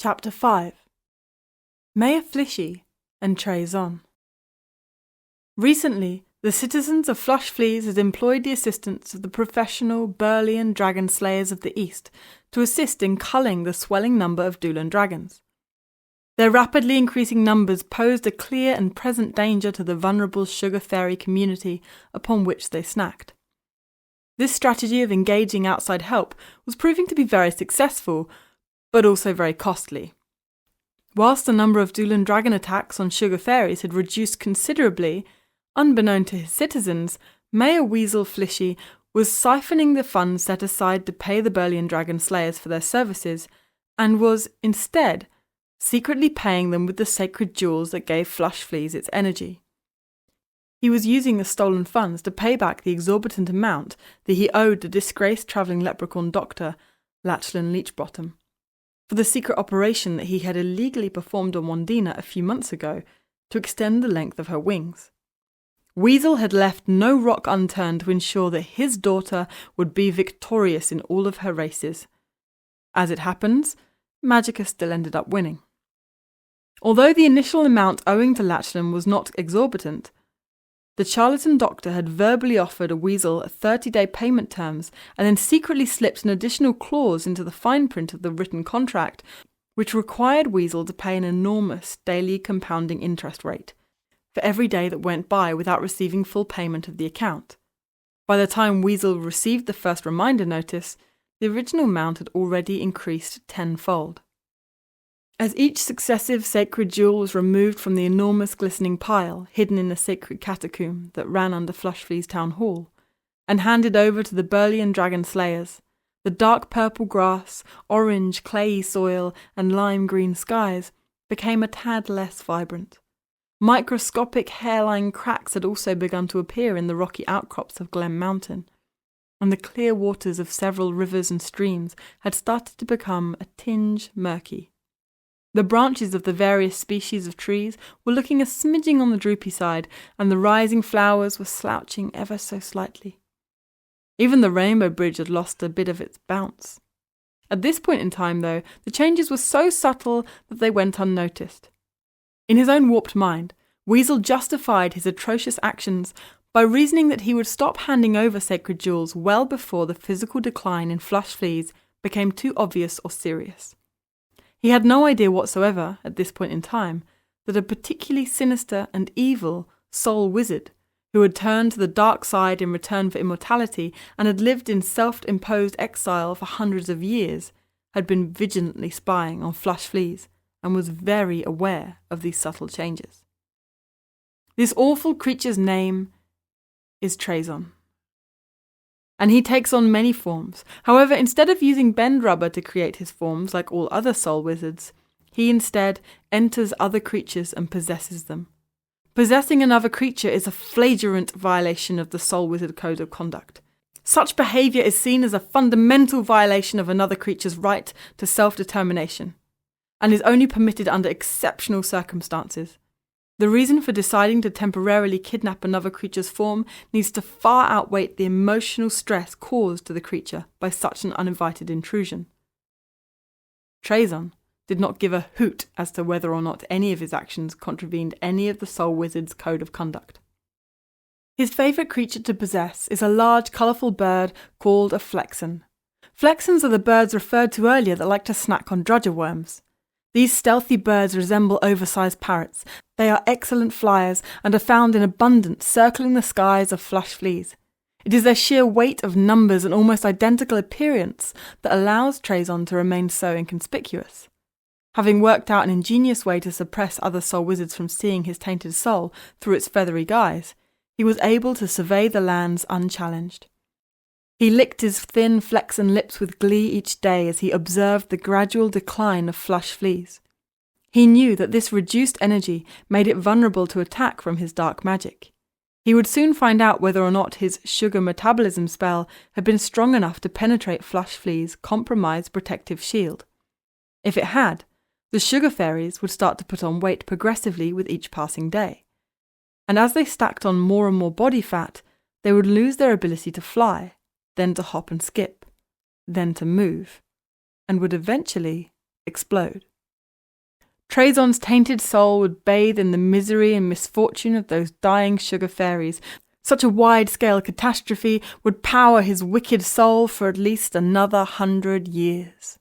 Chapter 5 Mayor Flishy and Trezon. Recently, the citizens of Flush Fleas had employed the assistance of the professional Burlean dragon slayers of the East to assist in culling the swelling number of Doolan dragons. Their rapidly increasing numbers posed a clear and present danger to the vulnerable sugar fairy community upon which they snacked. This strategy of engaging outside help was proving to be very successful, but also very costly. Whilst the number of Doolan dragon attacks on sugar fairies had reduced considerably, unbeknown to his citizens, Mayor Weasel Flishy was siphoning the funds set aside to pay the Burlean dragon slayers for their services, and was, instead, secretly paying them with the sacred jewels that gave Flush Fleas its energy. He was using the stolen funds to pay back the exorbitant amount that he owed the disgraced travelling leprechaun doctor, Lachlan Leechbottom, for the secret operation that he had illegally performed on Wandina a few months ago to extend the length of her wings. Weasel had left no rock unturned to ensure that his daughter would be victorious in all of her races. As it happens, Magica still ended up winning. Although the initial amount owing to Lachlan was not exorbitant, the charlatan doctor had verbally offered a Weasel 30-day payment terms and then secretly slipped an additional clause into the fine print of the written contract, which required Weasel to pay an enormous daily compounding interest rate for every day that went by without receiving full payment of the account. By the time Weasel received the first reminder notice, the original amount had already increased tenfold. As each successive sacred jewel was removed from the enormous glistening pile hidden in the sacred catacomb that ran under Flush Flea's town hall, and handed over to the Burlean dragon slayers, the dark purple grass, orange clayey soil, and lime green skies became a tad less vibrant. Microscopic hairline cracks had also begun to appear in the rocky outcrops of Glen Mountain, and the clear waters of several rivers and streams had started to become a tinge murky. The branches of the various species of trees were looking a smidging on the droopy side, and the rising flowers were slouching ever so slightly. Even the rainbow bridge had lost a bit of its bounce. At this point in time, though, the changes were so subtle that they went unnoticed. In his own warped mind, Weasel justified his atrocious actions by reasoning that he would stop handing over sacred jewels well before the physical decline in Flush Fleas became too obvious or serious. He had no idea whatsoever, at this point in time, that a particularly sinister and evil soul wizard, who had turned to the dark side in return for immortality and had lived in self-imposed exile for hundreds of years, had been vigilantly spying on Flush Fleas and was very aware of these subtle changes. This awful creature's name is Trezon, and he takes on many forms. However, instead of using bend rubber to create his forms like all other soul wizards, he instead enters other creatures and possesses them. Possessing another creature is a flagrant violation of the soul wizard code of conduct. Such behaviour is seen as a fundamental violation of another creature's right to self-determination, and is only permitted under exceptional circumstances. The reason for deciding to temporarily kidnap another creature's form needs to far outweigh the emotional stress caused to the creature by such an uninvited intrusion. Trezon did not give a hoot as to whether or not any of his actions contravened any of the Soul Wizard's code of conduct. His favourite creature to possess is a large, colourful bird called a flexen. Flexens are the birds referred to earlier that like to snack on drudger worms. These stealthy birds resemble oversized parrots. They are excellent flyers and are found in abundance circling the skies of Flush Fleas. It is their sheer weight of numbers and almost identical appearance that allows Trezon to remain so inconspicuous. Having worked out an ingenious way to suppress other soul wizards from seeing his tainted soul through its feathery guise, he was able to survey the lands unchallenged. He licked his thin flaxen lips with glee each day as he observed the gradual decline of Flush Fleas. He knew that this reduced energy made it vulnerable to attack from his dark magic. He would soon find out whether or not his sugar metabolism spell had been strong enough to penetrate Flush Flea's compromised protective shield. If it had, the sugar fairies would start to put on weight progressively with each passing day. And as they stacked on more and more body fat, they would lose their ability to fly, then to hop and skip, then to move, and would eventually explode. Trazon's tainted soul would bathe in the misery and misfortune of those dying sugar fairies. Such a wide-scale catastrophe would power his wicked soul for at least another 100 years.